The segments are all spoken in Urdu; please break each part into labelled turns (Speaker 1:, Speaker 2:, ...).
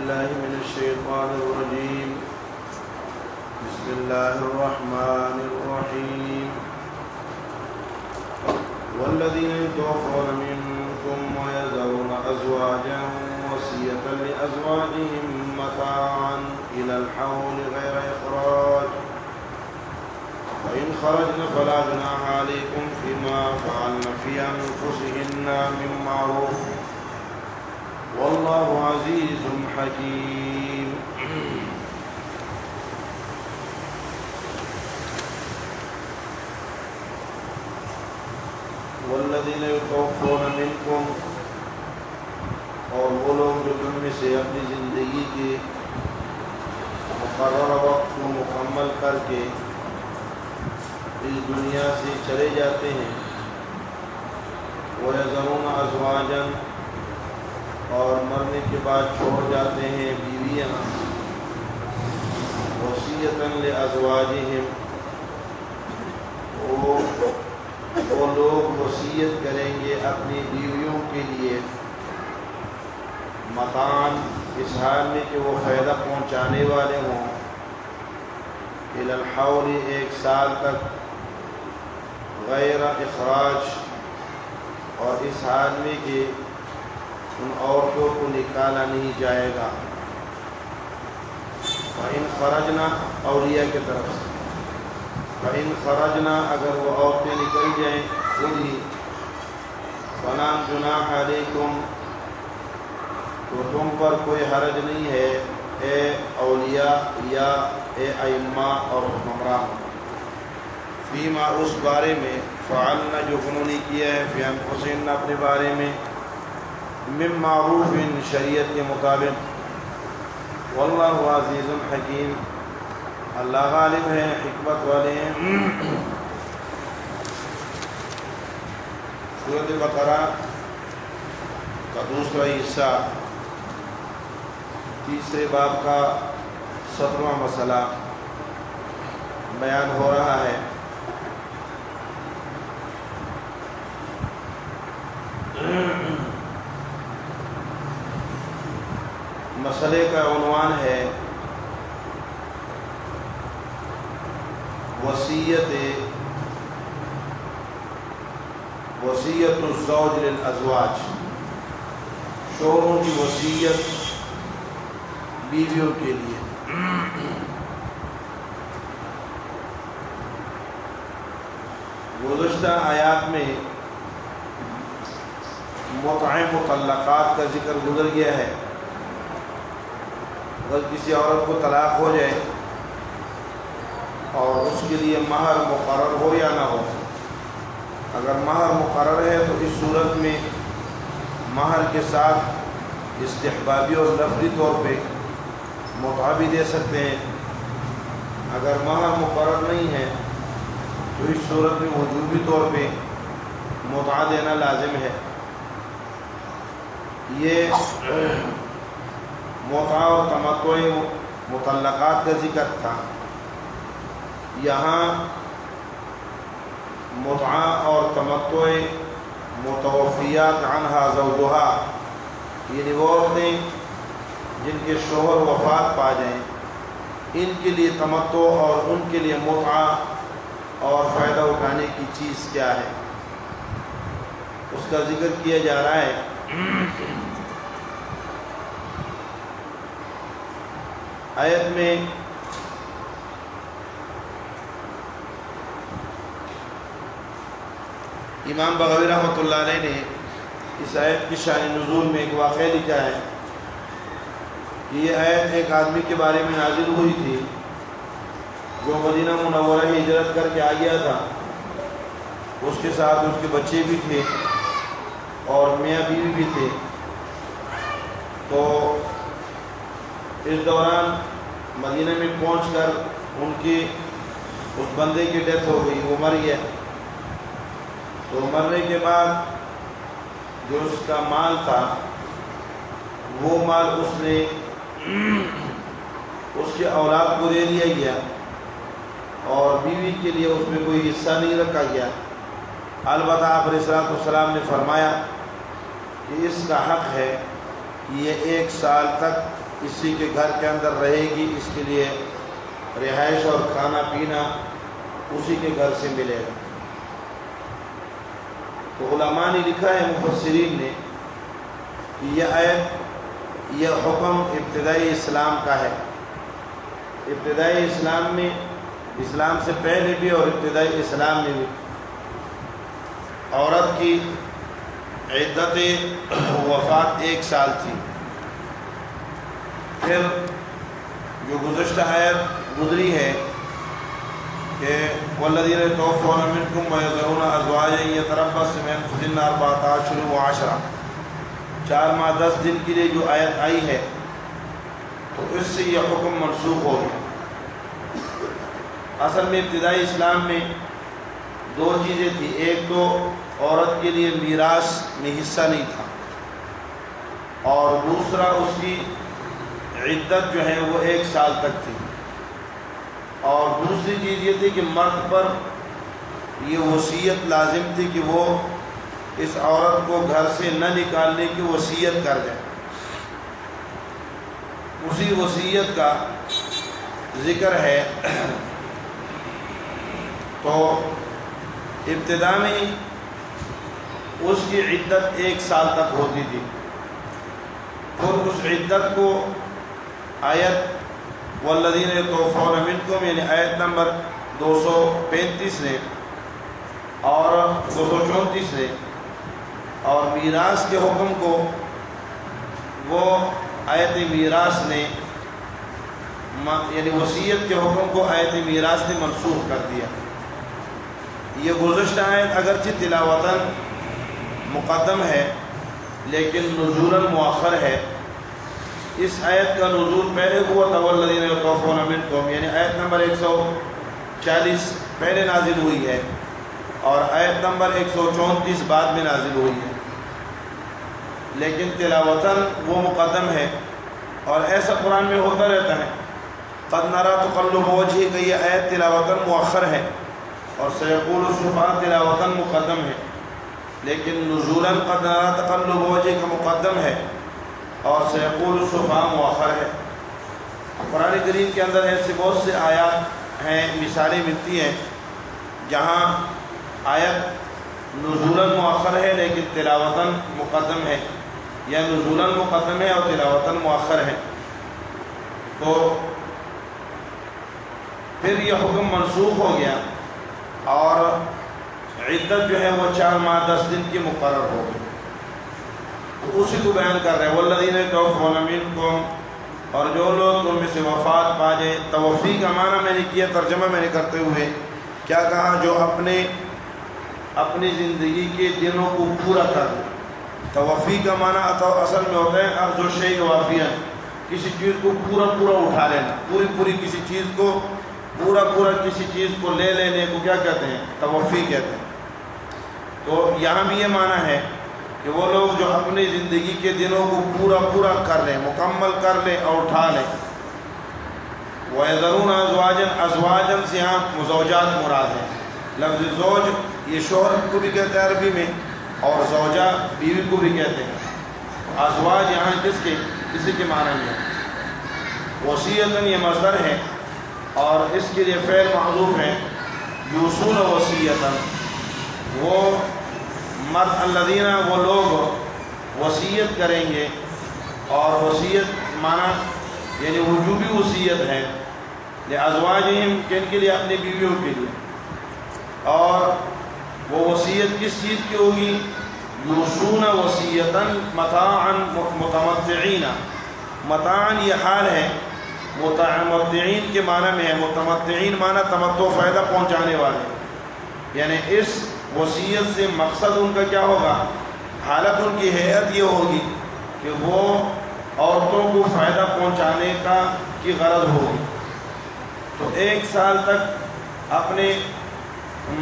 Speaker 1: بالله من الشيطان الرجيم. بسم الله الرحمن الرحيم. والذين يتوفون منكم ويذرون أزواجا وصية لأزواجهم متاعا إلى الحول غير إخراج فإن خرجن فلا جناح عليكم فيما فعلن في أنفسهن من معروف والله عزيز حكيم. والذین یتوفون منکم، اور وہ لوگ جو تم میں سے اپنی زندگی کے مقررہ وقت کو مکمل کر کے اس دنیا سے چلے جاتے ہیں، وَيَذَرُونَ أَزْوَاجًا، اور مرنے کے بعد چھوڑ جاتے ہیں بیویاں، وَصِيَّةً لِأَزْوَاجِهِمْ، وہ لوگ وصیت کریں گے اپنی بیویوں کے لیے، متاعاً، اس حال میں کہ وہ فائدہ پہنچانے والے ہوں، الی الحول، 1 سال تک، غیر اخراج، اور اس حال میں کہ ان عورتوں کو نکالا نہیں جائے گا، فَإِنْ خَرَجْنَا، اولیاء کی طرف سے، فَإِنْ خَرَجْنَا، اگر وہ عورتیں نکل جائیں خود ہی، فَلَا جُنَاحَ عَلَيْكُمْ، تو تم پر کوئی حرج نہیں ہے اے اولیاء یا اے ائمہ اور حکمران، فیما، اس بارے میں، فعلنا، جو انہوں نے کیا ہے، فی انفسہن، اپنے بارے میں، من معروف، شریعت کے مطابق، واللہ عزیز حکیم، اللہ غالب ہے، حکمت والے ہیں۔ سورۃ بقرہ کا دوسرا حصہ، تیسرے باب کا 17واں مسئلہ بیان ہو رہا ہے۔ مسئلے کا عنوان ہے وصیت الزوج للازواج، شوہروں کی وصیت بیویوں کے لیے۔ گزشتہ آیات میں متع مطلقات کا ذکر گزر گیا ہے۔ اگر کسی عورت کو طلاق ہو جائے اور اس کے لیے مہر مقرر ہو یا نہ ہو، اگر مہر مقرر ہے تو اس صورت میں مہر کے ساتھ استحبابی اور لفظی طور پہ متع بھی دے سکتے ہیں۔ اگر مہر مقرر نہیں ہے تو اس صورت میں وجوبی طور پہ متع دینا لازم ہے۔ یہ متع اور تمتع مطلقات کا ذکر تھا۔ یہاں متع اور تمتع متوفیات عنہا زوجہا، یعنی وہ عورتیں جن کے شوہر وفات پا جائیں، ان کے لیے تمتع اور ان کے لیے متع اور فائدہ اٹھانے کی چیز کیا ہے، اس کا ذکر کیا جا رہا ہے۔ آیت میں امام بغوی رحمۃ اللہ علیہ نے اس آیت کی شان نزول میں ایک واقعہ لکھا ہے کہ یہ آیت ایک آدمی کے بارے میں نازل ہوئی تھی جو مدینہ منورہ ہجرت کر کے آ گیا تھا۔ اس کے ساتھ اس کے بچے بھی تھے اور میاں بیوی بھی تھے۔ تو اس دوران مدینہ میں پہنچ کر ان کی اس بندے کی ڈیتھ ہو گئی، وہ مر گیا۔ تو مرنے کے بعد جو اس کا مال تھا وہ مال اس نے اس کے اولاد کو دے دیا گیا، اور بیوی کے لیے اس میں کوئی حصہ نہیں رکھا گیا۔ البتہ آپ علیہ السلام نے فرمایا کہ اس کا حق ہے کہ یہ 1 سال تک اسی کے گھر کے اندر رہے گی، اس کے لیے رہائش اور کھانا پینا اسی کے گھر سے ملے گا۔ تو علماء نے لکھا ہے، مفسرین نے، کہ یہ آیت، یہ حکم ابتدائی اسلام کا ہے۔ ابتدائی اسلام میں، اسلام سے پہلے بھی اور ابتدائی اسلام میں بھی عورت کی عدت وفات 1 سال تھی۔ پھر جو گزشتہ آیت گزری ہے کہ والذین یتوفون منکم ویذرون ازواجا یتربصن بانفسہن 4 اشہر و 10 4 ماہ 10 دن کے لیے جو آیت آئی ہے، تو اس سے یہ حکم منسوخ ہو گیا۔ اصل میں ابتدائی اسلام میں 2 چیزیں تھیں، ایک تو عورت کے لیے میراث میں حصہ نہیں تھا، اور دوسرا اس کی عدت جو ہے وہ 1 سال تک تھی، اور دوسری چیز یہ تھی کہ مرد پر یہ وصیت لازم تھی کہ وہ اس عورت کو گھر سے نہ نکالنے کی وصیت کر جائے۔ اسی وصیت کا ذکر ہے۔ تو ابتدا میں اس کی عدت 1 سال تک ہوتی تھی، پھر اس عدت کو آیت والذین یتوفون منکم یعنی آیت نمبر 235 نے اور 234 نے، اور میراث کے حکم کو وہ آیت میراث نے، یعنی وصیت کے حکم کو آیت میراث نے منسوخ کر دیا۔ یہ گزشتہ آیت اگرچہ تلاوتاً مقدم ہے لیکن نزولاً مؤخر ہے۔ اس آیت کا نزول پہلے ہوا تھا والذین یتوفون منکم، یعنی آیت نمبر 140 پہلے نازل ہوئی ہے، اور آیت نمبر 134 بعد میں نازل ہوئی ہے، لیکن تلاوتاً وہ مقدم ہے۔ اور ایسا قرآن میں ہوتا رہتا ہے، قد نری تقلب وجہک، یہ آیت تلاوتاً مؤخر ہے، اور سیقول السفہاء تلاوتاً مقدم ہے، لیکن نزولاً قد نری تقلب وجہک مقدم ہے اور سیقول السفہاء مؤخر ہے۔ قرآن کریم کے اندر ایسے بہت سے آیات ہیں، مثالیں ملتی ہیں جہاں آیت نزولاً مؤخر ہے لیکن تلاوتاً مقدم ہے، یا نزولاً مقدم ہے اور تلاوتاً مؤخر ہے۔ تو پھر یہ حکم منسوخ ہو گیا اور عدت جو ہے وہ 4 ماہ 10 دن کی مقرر ہو گئی۔ تو اسی کو بیان کر رہے ہیں والذین یتوفون منکم، اور جو لوگ تم میں سے وفات پا جائیں۔ توفی کا معنی میں نے کیا، ترجمہ میں نے کرتے ہوئے کیا کہا، جو اپنی زندگی کے دنوں کو پورا کر لیں۔ توفی کا معنی اصل میں ہوتا ہے اخذ الشیء وافیا، کسی چیز کو پورا اٹھا لینا، پوری کسی چیز کو کسی چیز کو لے لینے کو کیا کہتے ہیں؟ توفی کہتے ہیں۔ تو یہاں بھی یہ معنی ہے کہ وہ لوگ جو اپنی زندگی کے دنوں کو پورا کر لیں، مکمل کر لیں اور اٹھا لیں۔ وَيَذَرُونَ أَزْوَاجًا سے یہاں زوجات مراد ہیں۔ لفظ زوج یہ شوہر کو بھی کہتے ہیں عربی میں، اور زوجہ بیوی کو بھی کہتے ہیں۔ ازواج یہاں کسی کے معنی میں ہے۔ وصیتاً یہ مصدر ہے اور اس کے لیے فعل محذوف ہے، یوصون وصیتاً، وہ مرد الذین، وہ لوگ وصیت کریں گے، اور وصیت معنی یعنی وجوبی وصیت ہے لازواجہم، کن کے لیے؟ اپنی بیویوں کے لیے۔ اور وہ وصیت کس چیز کی ہوگی؟ یوصون وصیتاً متاعا متمتعین، متاعاً یہ حال ہے، متمتعین کے معنی میں ہے۔ متمتعین معنی تمتع، فائدہ پہنچانے والے، یعنی اس وصیت سے مقصد ان کا کیا ہوگا؟ حالت ان کی ہیئت یہ ہوگی کہ وہ عورتوں کو فائدہ پہنچانے کی غرض ہوگی۔ تو 1 سال تک اپنے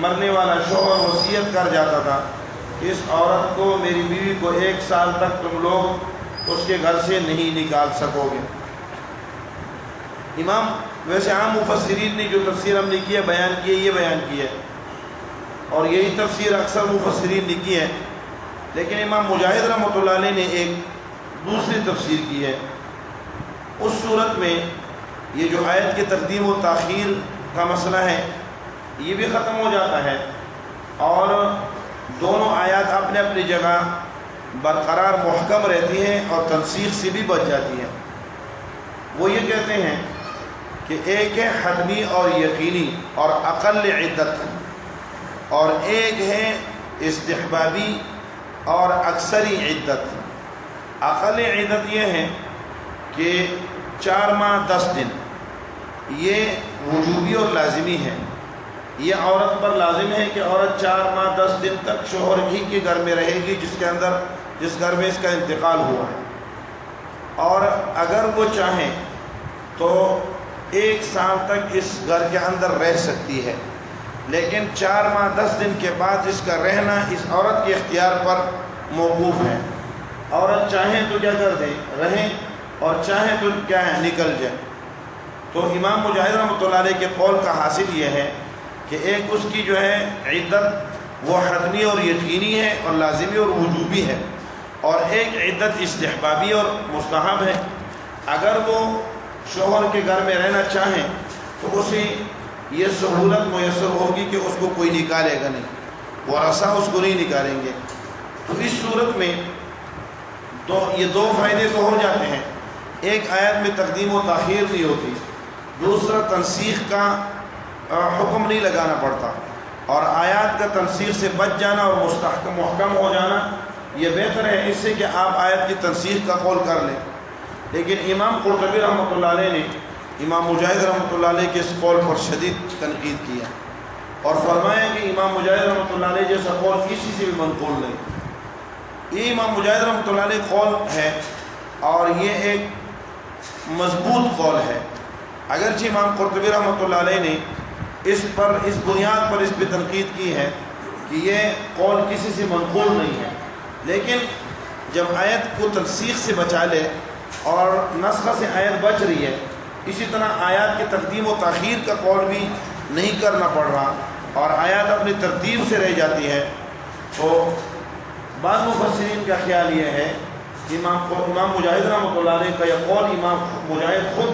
Speaker 1: مرنے والا شوہر وصیت کر جاتا تھا کہ اس عورت کو، میری بیوی کو 1 سال تک تم لوگ اس کے گھر سے نہیں نکال سکو گے۔ ویسے عام مفسرین نے جو تفسیر ہم نے کی ہے بیان کی ہے، یہ بیان کی ہے، اور یہی تفسیر اکثر مفسرین نے کی ہے، لیکن امام مجاہد رحمۃ اللہ علیہ نے ایک دوسری تفسیر کی ہے اس صورت میں یہ جو آیت کی تقدیم و تاخیر کا مسئلہ ہے یہ بھی ختم ہو جاتا ہے، اور دونوں آیات اپنے اپنی جگہ برقرار محکم رہتی ہیں اور تنسیخ سے بھی بچ جاتی ہیں۔ وہ یہ کہتے ہیں کہ ایک ہے حتمی اور یقینی اور اقل عدت، اور ایک ہے استحبابی اور اکثری عدت۔ اقل عدت یہ ہے کہ 4 ماہ 10 دن، یہ وجوبی اور لازمی ہے۔ یہ عورت پر لازم ہے کہ عورت 4 ماہ 10 دن تک شوہر ہی کے گھر میں رہے گی جس گھر میں اس کا انتقال ہوا ہے، اور اگر وہ چاہیں تو 1 سال تک اس گھر کے اندر رہ سکتی ہے، لیکن 4 ماہ 10 دن کے بعد اس کا رہنا اس عورت کے اختیار پر موقوف ہے۔ عورت چاہیں تو کیا کر دیں، رہیں، اور چاہیں تو کیا ہے، نکل جائے۔ تو امام مجاہد رحمۃ اللہ علیہ کے قول کا حاصل یہ ہے کہ ایک اس کی جو ہے عدت وہ حتمی اور یقینی ہے اور لازمی اور وجوبی ہے، اور ایک عدت استحبابی اور مستحب ہے۔ اگر وہ شوہر کے گھر میں رہنا چاہیں تو اسے یہ سہولت میسر ہوگی کہ اس کو کوئی نکالے گا نہیں، ورثہ اس کو نہیں نکالیں گے۔ تو اس صورت میں یہ 2 فائدے تو ہو جاتے ہیں، ایک آیت میں تقدیم و تاخیر نہیں ہوتی، دوسرا تنسیخ کا حکم نہیں لگانا پڑتا، اور آیات کا تنسیخ سے بچ جانا اور محکم ہو جانا یہ بہتر ہے اس سے کہ آپ آیت کی تنسیخ کا قول کر لیں۔ لیکن امام قرطبی رحمۃ اللہ علیہ نے امام مجاہد رحمۃ اللہ علیہ کے اس قول پر شدید تنقید کیا اور فرمایا کہ امام مجاہد رحمۃ اللہ علیہ جیسا قول کسی سے بھی منقول نہیں۔ یہ امام مجاہد رحمۃ اللہ علیہ قول ہے اور یہ ایک مضبوط قول ہے، اگرچہ امام قرطبی رحمۃ اللہ علیہ نے اس بنیاد پر اس پہ تنقید کی ہے کہ یہ قول کسی سے منقول نہیں ہے، لیکن جب آیت کو تنسیخ سے بچا لے اور نسخ سے آیت بچ رہی ہے، اسی طرح آیات کی تقدیم و تاخیر کا قول بھی نہیں کرنا پڑ رہا اور آیات اپنی ترتیب سے رہ جاتی ہے، تو بعض مفسرین کا خیال یہ ہے کہ امام مجاہد رحمۃ اللہ علیہ کا یہ قول، امام مجاہد خود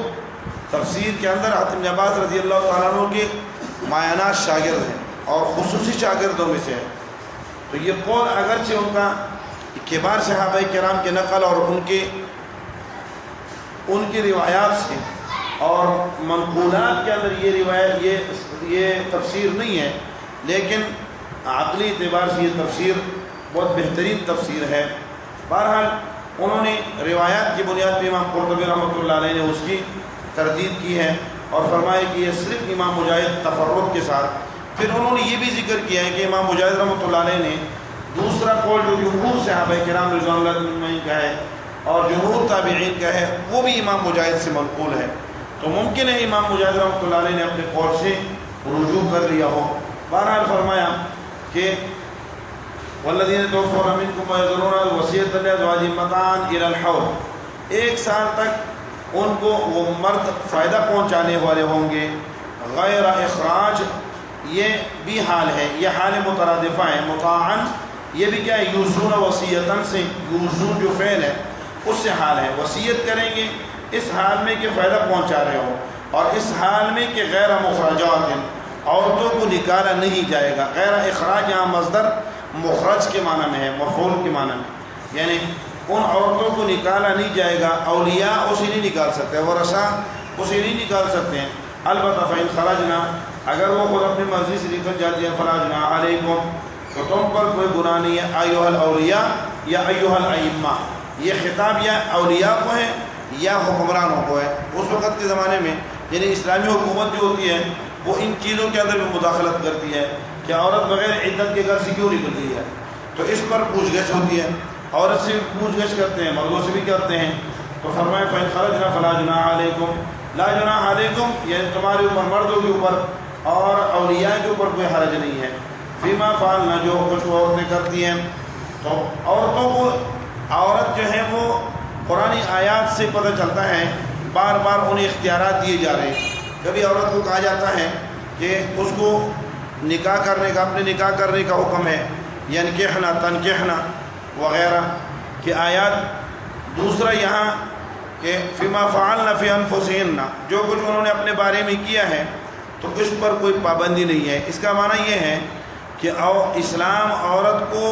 Speaker 1: تفسیر کے اندر حضرت ابن عباس رضی اللہ تعالیٰ عنہ کے معینات شاگرد ہیں اور خصوصی شاگردوں میں سے ہے، تو یہ قول اگرچہ ان کا کبار صحابہ کرام کے نقل اور ان کی روایات سے اور منقولات کے اندر یہ روایت یہ تفسیر نہیں ہے، لیکن عقلی اعتبار سے یہ تفسیر بہت بہترین تفسیر ہے۔ بہرحال انہوں نے روایات کی بنیاد پہ امام قرطبی رحمۃ اللہ علیہ نے اس کی تردید کی ہے اور فرمایا کہ یہ صرف امام مجاہد تفرد کے ساتھ۔ پھر انہوں نے یہ بھی ذکر کیا ہے کہ امام مجاہد رحمۃ اللہ علیہ نے دوسرا قول جو جمہور صحابہ کرام رضوان اللہ اجمعین کا ہے اور جمہور تابعین کا ہے وہ بھی امام مجاہد سے منقول ہے، تو ممکن ہے امام مجاہد رحمۃ اللہ علیہ نے اپنے قول سے رجوع کر لیا ہو۔ بہرحال فرمایا کہ والذین توفون منکم ویذرون وصیۃ لازواجہم متاعا الی الحول، 1 سال تک ان کو وہ مرد فائدہ پہنچانے والے ہوں گے، غیر اخراج یہ بھی حال ہے، یہ حال مترادفہ ہے۔ مطاعن یہ بھی کیا ہے، یوزون وصیتاً سے، یوزون جو فعل ہے اس سے حال ہے، وصیت کریں گے اس حال میں کہ فائدہ پہنچا رہے ہو، اور اس حال میں کہ غیر مخرجات عورتوں کو نکالا نہیں جائے گا۔ غیر اخراج یہاں مصدر مخرج کے معنی میں ہے، مفعول کے معنی میں، یعنی ان عورتوں کو نکالا نہیں جائے گا، اولیاء اسے نہیں نکال سکتے، ورثہ اسے نہیں نکال سکتے ہیں۔ البتہ فإن خرجنا، اگر وہ خود اپنی مرضی سے نکل جاتی ہیں، فلا جناح علیکم، تو تم پر کوئی گناہ نہیں ہے، ایھا الاولیاء یا ایھا الائمہ، یہ خطاب یا اولیاء کو ہے یا حکمرانوں کو ہے۔ اس وقت کے زمانے میں یعنی اسلامی حکومت جو ہوتی ہے وہ ان چیزوں کے اندر بھی مداخلت کرتی ہے کہ عورت بغیر عدت کے گھر سے کیوں نکل رہی ہے، تو اس پر پوچھ گچھ ہوتی ہے، عورت سے بھی پوچھ گچھ کرتے ہیں، مردوں سے بھی کرتے ہیں۔ تو فرمائے فإن خرجنا فلا جناح علیکم، لا جناح علیکم یعنی تمہارے اوپر، مردوں کے اوپر اور اولیاء کے اوپر کوئی حرج نہیں ہے، فیما فعلنا جو کچھ وہ عورتیں کرتی ہیں۔ تو عورتوں کو، عورت جو ہے وہ قرآن آیات سے پتہ چلتا ہے، بار بار انہیں اختیارات دیے جا رہے ہیں۔ کبھی عورت کو کہا جاتا ہے کہ اس کو نکاح کرنے کا، اپنے نکاح کرنے کا حکم ہے، یعنی کہنا تنکحنا وغیرہ کی آیات۔ دوسرا یہاں کہ فیما فعلن فی انفسہن، جو کچھ انہوں نے اپنے بارے میں کیا ہے تو اس پر کوئی پابندی نہیں ہے۔ اس کا معنی یہ ہے کہ اسلام عورت کو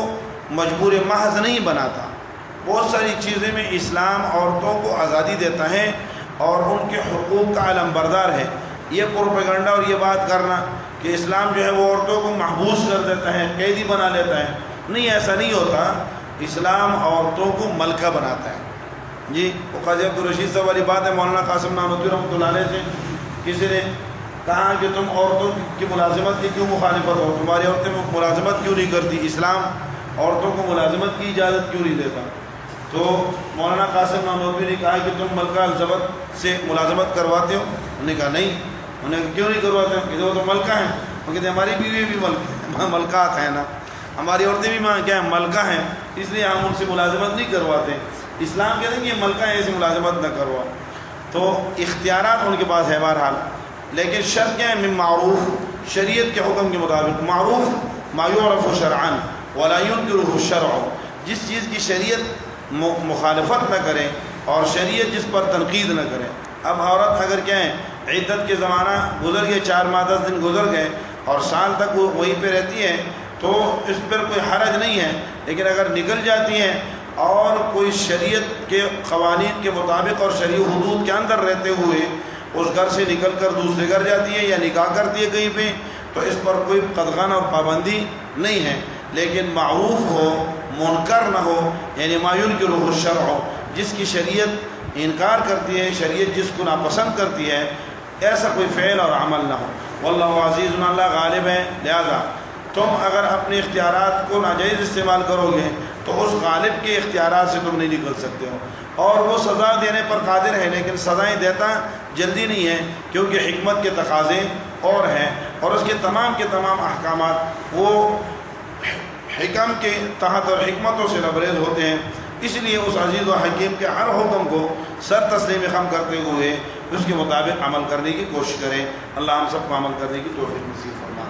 Speaker 1: مجبور محض نہیں بناتا، بہت ساری چیزیں میں اسلام عورتوں کو آزادی دیتا ہے اور ان کے حقوق کا علم بردار ہے۔ یہ پروپیگنڈا اور یہ بات کرنا کہ اسلام جو ہے وہ عورتوں کو محبوس کر دیتا ہے، قیدی بنا لیتا ہے، نہیں، ایسا نہیں ہوتا۔ اسلام عورتوں کو ملکہ بناتا ہے۔ جی، وہ قاضی عبدالرشید صاحب والی بات ہے، مولانا قاسم نانوتوی رحمۃ اللہ علیہ سے کسی نے کہا کہ تم عورتوں کی ملازمت کی کیوں مخالفت ہو، تمہاری عورتیں ملازمت کیوں نہیں کرتی، اسلام عورتوں کو ملازمت کی اجازت کیوں نہیں دیتا؟ تو مولانا قاسم نانوتوی نے کہا کہ تم ملکہ الزبت سے ملازمت کرواتے ہو؟ انہوں نے کہا نہیں۔ انہوں نے کہا کیوں نہیں کرواتے ہو؟ کہ وہ تو ملکہ ہیں۔ وہ کہتے ہیں ہماری بیوی بھی ملکات ہیں نا، ہماری عورتیں بھی کیا ہیں، ملکہ ہیں، اس لیے ہم ان سے ملازمت نہیں کرواتے۔ اسلام کہتے ہیں کہ یہ ملکہ ہے، ایسی ملازمت نہ کروا۔ تو اختیارات ان کے پاس ہے بہرحال، لیکن شرط کیا ہے؟ من معروف، شریعت کے حکم کے مطابق۔ معروف ما یعرف شرعا ولا ينکرہ الشرع، جس چیز کی شریعت مخالفت نہ کرے اور شریعت جس پر تنقید نہ کرے۔ اب عورت اگر کیا ہے، عدت کے زمانہ گزر گئے، 4 ماہ 10 دن گزر گئے اور سال تک وہ وہیں پہ رہتی ہے تو اس پر کوئی حرج نہیں ہے، لیکن اگر نکل جاتی ہیں اور کوئی شریعت کے قوانین کے مطابق اور شرعی حدود کے اندر رہتے ہوئے اس گھر سے نکل کر دوسرے گھر جاتی ہے یا نکاح کرتی ہے کہیں پہ، تو اس پر کوئی قدغن اور پابندی نہیں ہے، لیکن معروف ہو، منکر نہ ہو، یعنی ما ینکرہ الشرع، جس کی شریعت انکار کرتی ہے، شریعت جس کو ناپسند کرتی ہے، ایسا کوئی فعل اور عمل نہ ہو۔ واللہ عزیز، اللہ غالب ہے، لہذا تم اگر اپنے اختیارات کو ناجائز استعمال کرو گے تو اس غالب کے اختیارات سے تم نہیں نکل سکتے ہو، اور وہ سزا دینے پر قادر ہے، لیکن سزائیں دیتا جلدی نہیں ہے، کیونکہ حکمت کے تقاضے اور ہیں، اور اس کے تمام احکامات وہ حکم کے تحت اور حکمتوں سے لبریز ہوتے ہیں۔ اس لیے اس عزیز و حکیم کے ہر حکم کو سر تسلیم خم کرتے ہوئے اس کے مطابق عمل کرنے کی کوشش کریں۔ اللہ ہم سب کو عمل کرنے کی توفیق نصیب فرمائے۔